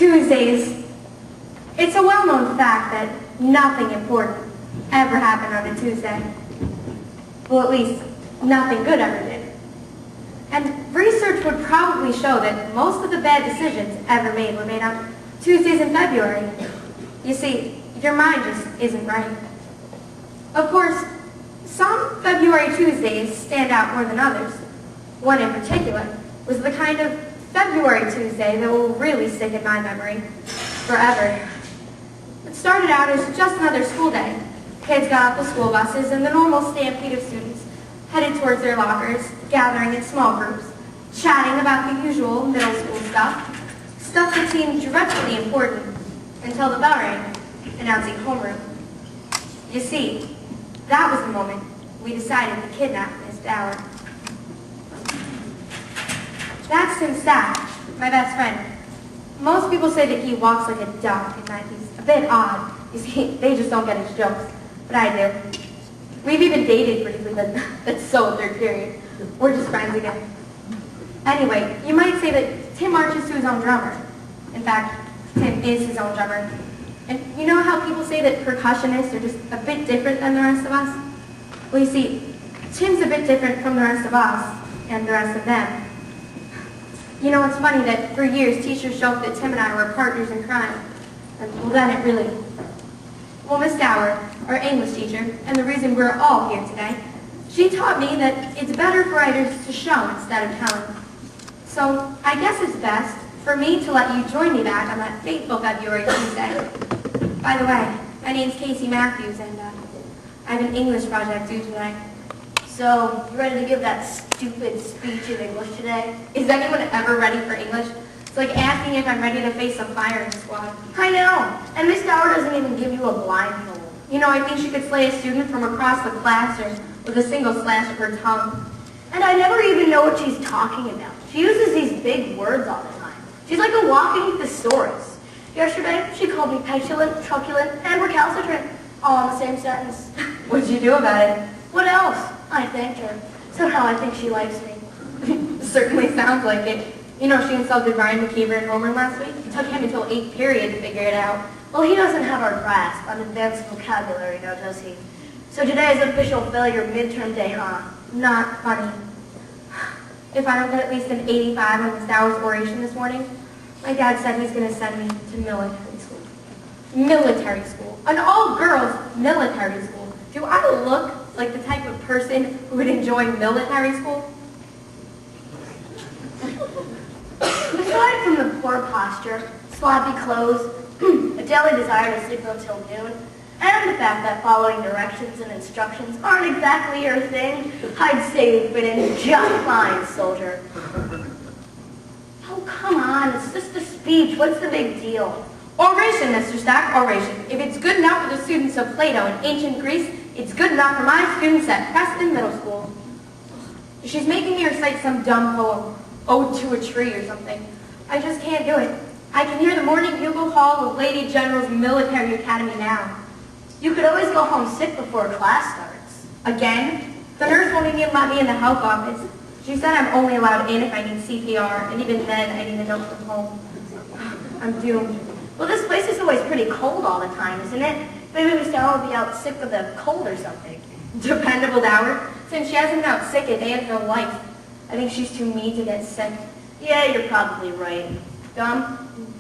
Tuesdays. It's a well-known fact that nothing important ever happened on a Tuesday. Well, at least, nothing good ever did. And research would probably show that most of the bad decisions ever made were made on Tuesdays in February. You see, your mind just isn't right. Of course, some February Tuesdays stand out more than others. One in particular was the kind of February Tuesday that will really stick in my memory forever. It started out as just another school day. Kids got off the school buses and the normal stampede of students headed towards their lockers, gathering in small groups, chatting about the usual middle school stuff that seemed dreadfully important until the bell rang, announcing homeroom. You see, that was the moment we decided to kidnap Miss Dower. That's Tim Stack, my best friend. Most people say that he walks like a duck and that he's a bit odd. You see, they just don't get his jokes, but I do. We've even dated briefly, but that's so third period. We're just friends again. Anyway, you might say that Tim marches to his own drummer. In fact, Tim is his own drummer. And you know how people say that percussionists are just a bit different than the rest of us? Well, you see, Tim's a bit different from the rest of us and the rest of them. You know, it's funny that for years teachers joked that Tim and I were partners in crime. And well, then it really... Well, Miss Dower, our English teacher, and the reason we're all here today, she taught me that it's better for writers to show instead of telling. So I guess it's best for me to let you join me back on that fateful February Tuesday. By the way, my name's Casey Matthews, and I have an English project due today. So, you ready to give that stupid speech in English today? Is anyone ever ready for English? It's like asking if I'm ready to face a firing squad. I know, and Miss Dower doesn't even give you a blindfold. You know, I think she could slay a student from across the classroom with a single slash of her tongue. And I never even know what she's talking about. She uses these big words all the time. She's like a walking thesaurus. Yesterday, she called me petulant, truculent, and recalcitrant, all in the same sentence. What'd you do about it? What else? I thanked her. Somehow I think she likes me. Certainly sounds like it. You know, she insulted Ryan McKeever in homeroom last week. It took him until 8th period to figure it out. Well, he doesn't have our grasp on advanced vocabulary, now does he? So today is official failure midterm day, huh? Not funny. If I don't get at least an 85 on Miss Dower's oration this morning, my dad said he's going to send me to military school. Military school. An all-girls military school. Do I look like the type of person who would enjoy military school? Aside from the poor posture, sloppy clothes, a daily desire to sleep until noon, and the fact that following directions and instructions aren't exactly your thing, I'd say you fit in just fine, soldier. Oh, come on, it's just a speech. What's the big deal? Oration, Mr. Stack, oration. If it's good enough for the students of Plato in ancient Greece, it's good enough for my students at Preston Middle School. She's making me recite some dumb poem, Ode to a Tree or something. I just can't do it. I can hear the morning bugle call of Lady General's Military Academy now. You could always go home sick before class starts. Again? The nurse won't even let me in the health office. She said I'm only allowed in if I need CPR, and even then I need a note from home. I'm doomed. Well, this place is always pretty cold all the time, isn't it? Maybe Miss Dower will be out sick with the cold or something. Dependable Dower. Since she hasn't been out sick a day in her life, I think she's too mean to get sick. Yeah, you're probably right. Dumb.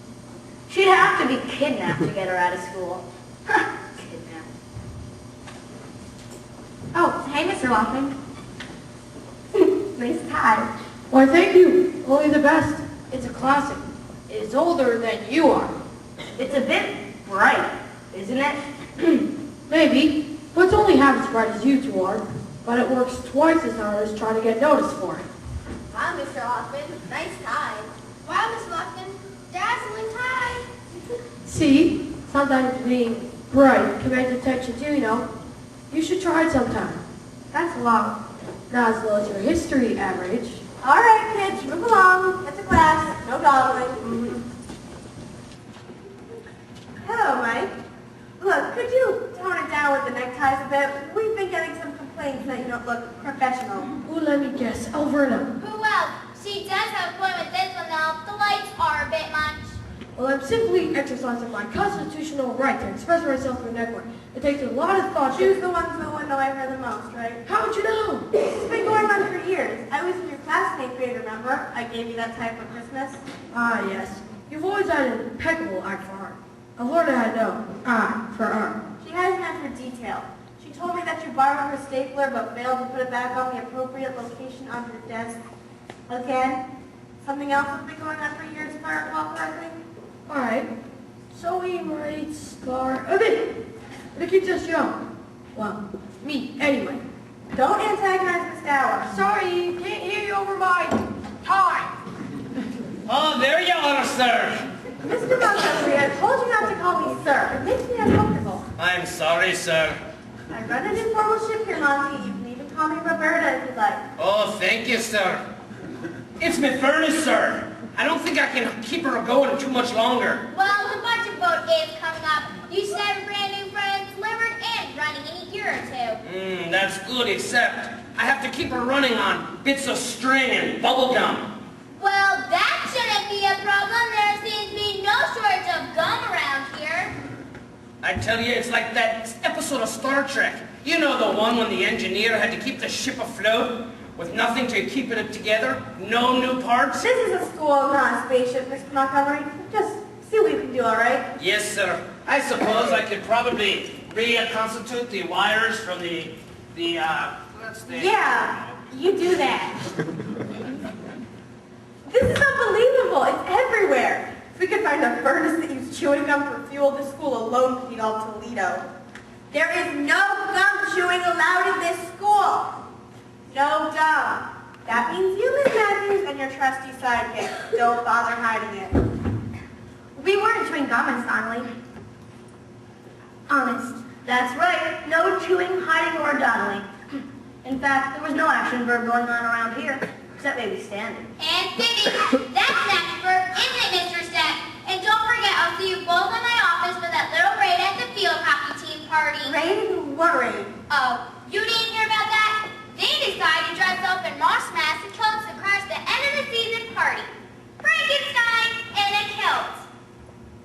She'd have to be kidnapped to get her out of school. Kidnapped. Oh, hey, Mr. Lockman. Nice tie. Why, thank you. Only the best. It's a classic. It's older than you are. It's a bit bright, isn't it? Maybe, but it's only half as bright as you two are. But it works twice as hard as trying to get noticed for it. Wow, Mr. Lockman, nice tie. Wow, Miss Lockman, dazzling tie. See, sometimes being bright commands attention too, you know. You should try it sometime. That's low. Not as low as your history average. All right, kids, move along. Get to class. No dawdling. Hello, Mike. Look, could you tone it down with the neckties a bit? We've been getting some complaints that you don't look professional. Ooh, let me guess. Elverna. Well, she does have a point with this one though. The lights are a bit much. Well, I'm simply exercising my constitutional right to express myself through network. It takes a lot of thought. Choose the ones that would know her the most, right? How would you know? It's been going on for years. I was in your class in 8th grade, remember? I gave you that type for Christmas. Ah, yes. You've always had an impeccable eye for art. Elverna had no eye for art. She has an eye for detail. She told me that you borrowed her stapler but failed to put it back on the appropriate location on your desk. Again, something else that's been going on for years, if I recall correctly. All right. So he writes a bit. But it keeps us young. Well, me, anyway. Don't antagonize Miss Dower. Sorry, can't hear you over my time. Oh, there you are, sir. Mr. Montgomery, I told you not to call me sir. It makes me uncomfortable. I'm sorry, sir. I run an informal ship here, Monty. You can even call me Roberta if you'd like. Oh, thank you, sir. It's my furnace, sir. I don't think I can keep her going too much longer. Well, the budget vote is coming up. You should have a brand new furnace delivered and running in a year or two. That's good, except I have to keep her running on bits of string and bubble gum. Well, that shouldn't be a problem. There seems to be no shortage of gum around here. I tell you, it's like that episode of Star Trek. You know, the one when the engineer had to keep the ship afloat with nothing to keep it together? No new parts? This is a school, not a spaceship, Mr. Montgomery. Just see what you can do, all right? Yes, sir. I suppose I could probably reconstitute the wires from Yeah, you do that. This is unbelievable. It's everywhere. If we could find a furnace that used chewing gum for fuel, this school alone could eat all Toledo. There is no gum chewing allowed in this school. No gum. That means you, Miss Matthews, and your trusty sidekick. Don't bother hiding it. We weren't chewing gum, Miss Donnelly. Honest. That's right. No chewing, hiding, or dawdling. In fact, there was no action verb going on around here, except maybe standing. And sitting. That's an action verb, isn't it, Mr. Step? And don't forget, I'll see you both in my office for that little raid at the field hockey team party. Raid? What raid? Oh, you didn't hear about that? They decided to dress up in moss masks and kilts to crash the end of the season party. Frankenstein in a kilt.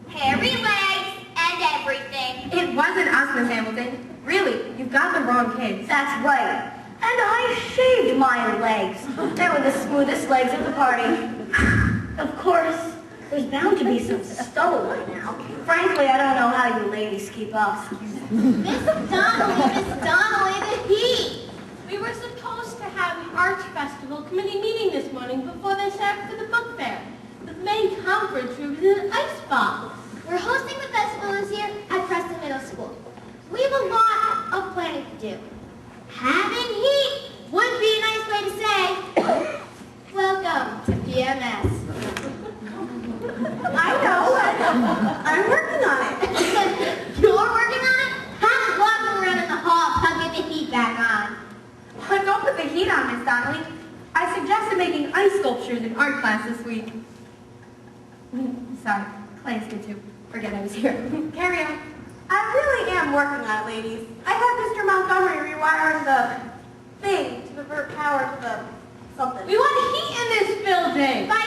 Hairy legs and everything. It wasn't us, Miss Hamilton. Really, you've got the wrong kids. That's right. And I shaved my legs. They were the smoothest legs at the party. Of course, there's bound to be some stubble by now. Frankly, I don't know how you ladies keep up. Miss Donnelly, the heat. We were supposed to have an arts festival committee meeting this morning before they set up for the book fair. The main conference room is in an ice box. We're hosting the festival this year at Preston Middle School. We have a lot of planning to do. Having heat would be a nice way to say, welcome to PMS. I know. I'm working on it. You're working on it? How's walking around in the hall tugging the heat back on? But don't put the heat on, Miss Donnelly. I suggested making ice sculptures in art class this week. Sorry, Clarence did too. Forget I was here. Carry on. I really am working on it, ladies. I have Mr. Montgomery rewiring the thing to divert power to the something. We want heat in this building. By